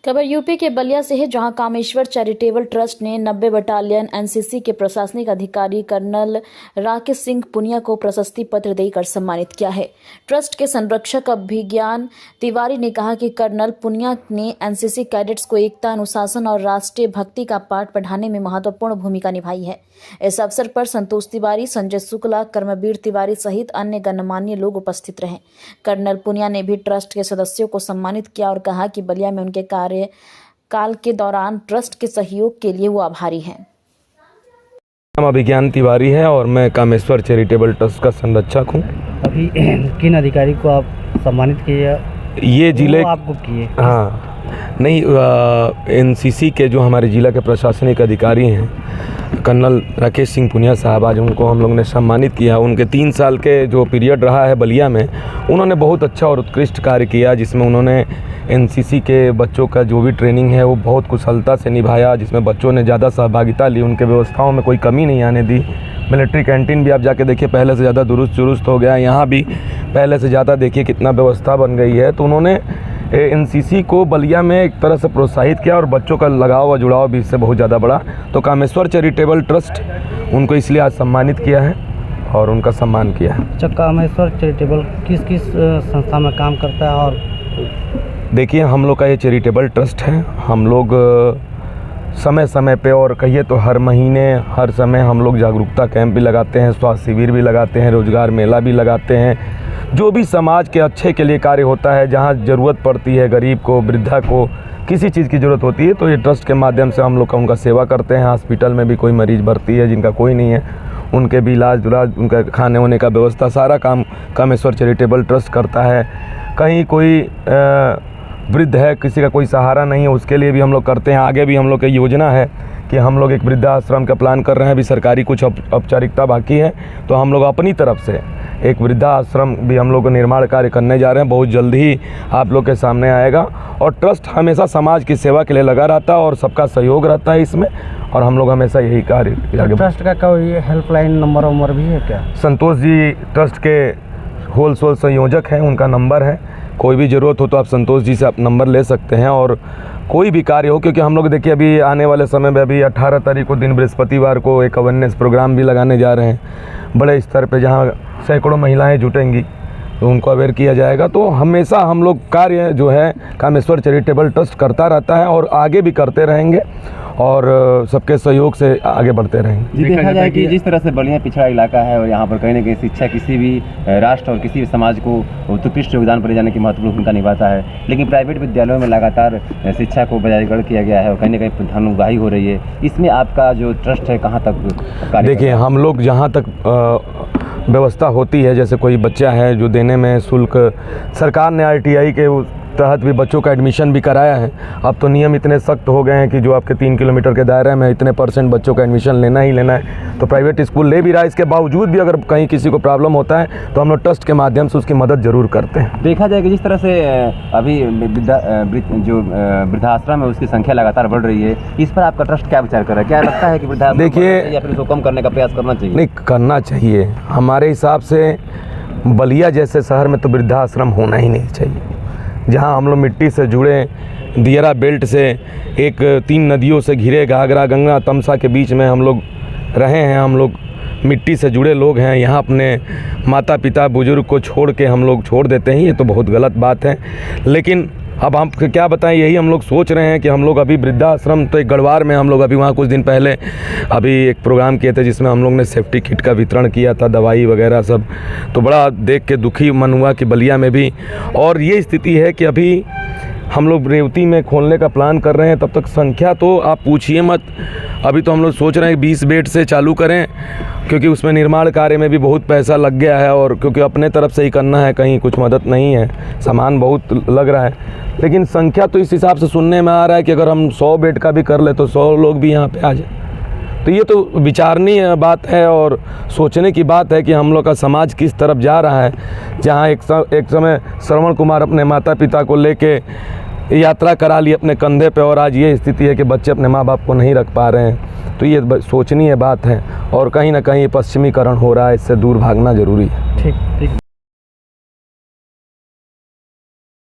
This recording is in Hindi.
खबर यूपी के बलिया से है, जहां कामेश्वर चैरिटेबल ट्रस्ट ने 90 बटालियन एनसीसी के प्रशासनिक अधिकारी कर्नल राकेश सिंह पुनिया को प्रशस्ति पत्र देकर सम्मानित किया है। ट्रस्ट के संरक्षक अभिज्ञान तिवारी ने कहा कि कर्नल पुनिया ने एनसीसी कैडेट्स को एकता, अनुशासन और राष्ट्रीय भक्ति का पाठ पढ़ाने में महत्वपूर्ण भूमिका निभाई है। इस अवसर पर संतोष तिवारी, संजय शुक्ला, कर्मवीर तिवारी सहित अन्य गणमान्य लोग उपस्थित रहे। कर्नल पुनिया ने भी ट्रस्ट के सदस्यों को सम्मानित किया और कहा कि बलिया में उनके कार्यकाल के दौरान ट्रस्ट के सहयोग के लिए वो आभारी हैं। नाम अभिज्ञान तिवारी है और मैं कामेश्वर चैरिटेबल ट्रस्ट का संरक्षक हूँ। अभी किन अधिकारी को आप सम्मानित किए? ये जिले आपको किए? हाँ नहीं, एनसीसी के जो हमारे जिला के प्रशासनिक अधिकारी हैं कर्नल राकेश सिंह पुनिया साहब, आज उनको हम लोग ने सम्मानित किया। उनके 3 साल के जो पीरियड रहा है बलिया में, उन्होंने बहुत अच्छा और उत्कृष्ट कार्य किया, जिसमें उन्होंने एनसीसी के बच्चों का जो भी ट्रेनिंग है वो बहुत कुशलता से निभाया, जिसमें बच्चों ने ज़्यादा सहभागिता ली, उनके व्यवस्थाओं में कोई कमी नहीं आने दी। मिलिट्री कैंटीन भी आप जाके देखिए, पहले से ज़्यादा दुरुस्त हो गया है। यहाँ भी पहले से ज़्यादा देखिए कितना व्यवस्था बन गई है। तो उन्होंने एनसीसी को बलिया में एक तरह से प्रोत्साहित किया और बच्चों का लगाव व जुड़ाव भी इससे बहुत ज़्यादा बढ़ा। तो कामेश्वर चैरिटेबल ट्रस्ट उनको इसलिए आज सम्मानित किया है और उनका सम्मान किया है। अच्छा, कामेश्वर चैरिटेबल किस किस संस्था में काम करता है? और देखिए, हम लोग का ये चैरिटेबल ट्रस्ट है। हम लोग समय समय पे और कहिए तो हर महीने हर समय हम लोग जागरूकता कैंप भी लगाते हैं, स्वास्थ्य शिविर भी लगाते हैं, रोजगार मेला भी लगाते हैं। जो भी समाज के अच्छे के लिए कार्य होता है, जहाँ ज़रूरत पड़ती है, गरीब को, वृद्धा को किसी चीज़ की ज़रूरत होती है, तो ये ट्रस्ट के माध्यम से हम लोग उनका सेवा करते हैं। हॉस्पिटल में भी कोई मरीज़ भर्ती है जिनका कोई नहीं है, उनके भी इलाज, उनका खाने होने का व्यवस्था, सारा काम कामेश्वर चैरिटेबल ट्रस्ट करता है। कहीं कोई वृद्ध है, किसी का कोई सहारा नहीं है, उसके लिए भी हम लोग करते हैं। आगे भी हम लोग की योजना है कि हम लोग एक वृद्धाश्रम का प्लान कर रहे हैं। अभी सरकारी कुछ औपचारिकता बाकी है, तो हम लोग अपनी तरफ से एक वृद्धाश्रम भी हम लोग निर्माण कार्य करने जा रहे हैं। बहुत जल्द ही आप लोग के सामने आएगा। और ट्रस्ट हमेशा समाज की सेवा के लिए लगा रहता है और सबका सहयोग रहता है इसमें, और हम लोग हमेशा यही कार्य आगे। ट्रस्ट का कोई हेल्पलाइन नंबर भी है क्या? संतोष जी ट्रस्ट के होलसेल संयोजक हैं, उनका नंबर है। कोई भी ज़रूरत हो तो आप संतोष जी से आप नंबर ले सकते हैं। और कोई भी कार्य हो, क्योंकि हम लोग देखिए अभी आने वाले समय में अभी 18 तारीख को दिन बृहस्पतिवार को एक अवेयरनेस प्रोग्राम भी लगाने जा रहे हैं बड़े स्तर पे, जहां सैकड़ों महिलाएं जुटेंगी, तो उनको अवेयर किया जाएगा। तो हमेशा हम लोग कार्य जो है कामेश्वर चैरिटेबल ट्रस्ट करता रहता है और आगे भी करते रहेंगे और सबके सहयोग से आगे बढ़ते रहेंगे। देखा जाए कि जिस तरह से बलिया पिछड़ा इलाका है और यहाँ पर कहीं ना कहीं शिक्षा किसी भी राष्ट्र और किसी भी समाज को उत्कृष्ट योगदान पर ले जाने की महत्वपूर्ण भूमिका निभाता है, लेकिन प्राइवेट विद्यालयों में लगातार शिक्षा को बजायगढ़ किया गया है और कहीं ना कहीं धनुगाही हो रही है। इसमें आपका जो ट्रस्ट है कहाँ तक? देखिए, हम लोग जहाँ तक व्यवस्था होती है, जैसे कोई बच्चा है जो देने में शुल्क, सरकार ने RTI के तहत भी बच्चों का एडमिशन भी कराया है। अब तो नियम इतने सख्त हो गए हैं कि जो आपके 3 किलोमीटर के दायरे में इतने % बच्चों का एडमिशन लेना ही लेना है। तो प्राइवेट स्कूल ले भी रहा है। इसके बावजूद भी अगर कहीं किसी को प्रॉब्लम होता है तो हम लोग ट्रस्ट के माध्यम से उसकी मदद ज़रूर करते हैं। देखा जाए कि जिस तरह से अभी जो वृद्धाश्रम है उसकी संख्या लगातार बढ़ रही है, इस पर आपका ट्रस्ट क्या विचार कर रहा है? क्या लगता है कि वृद्धाश्रम देखिए, या फिर उसको कम करने का प्रयास करना चाहिए? नहीं, करना चाहिए। हमारे हिसाब से बलिया जैसे शहर में तो वृद्धाश्रम होना ही नहीं चाहिए, जहां हम लोग मिट्टी से जुड़े, दियरा बेल्ट से एक 3 नदियों से घिरे, घाघरा, गंगा, तमसा के बीच में हम लोग रहे हैं। हम लोग मिट्टी से जुड़े लोग हैं। यहाँ अपने माता पिता बुजुर्ग को छोड़ के हम लोग छोड़ देते हैं, ये तो बहुत गलत बात है। लेकिन अब हम क्या बताएं, यही हम लोग सोच रहे हैं कि हम लोग अभी वृद्धाश्रम, तो एक गढ़वार में हम लोग अभी वहाँ कुछ दिन पहले अभी एक प्रोग्राम किए थे जिसमें हम लोग ने सेफ्टी किट का वितरण किया था, दवाई वगैरह सब। तो बड़ा देख के दुखी मन हुआ कि बलिया में भी और ये स्थिति है कि अभी हम लोग रेवती में खोलने का प्लान कर रहे हैं। तब तक संख्या तो आप पूछिए मत। अभी तो हम लोग सोच रहे हैं 20 बेड से चालू करें, क्योंकि उसमें निर्माण कार्य में भी बहुत पैसा लग गया है और क्योंकि अपने तरफ से ही करना है, कहीं कुछ मदद नहीं है, सामान बहुत लग रहा है। लेकिन संख्या तो इस हिसाब से सुनने में आ रहा है कि अगर हम 100 बेड का भी कर ले तो 100 लोग भी यहाँ पे आ जाए। तो ये तो विचारणीय बात है और सोचने की बात है कि हम लोग का समाज किस तरफ जा रहा है। जहाँ एक समय श्रवण कुमार अपने माता पिता को लेके यात्रा करा ली अपने कंधे पे, और आज ये स्थिति है कि बच्चे अपने माँ बाप को नहीं रख पा रहे हैं। तो ये सोचनीय बात है और कहीं ना कहीं पश्चिमीकरण हो रहा है, इससे दूर भागना जरूरी है। ठीक।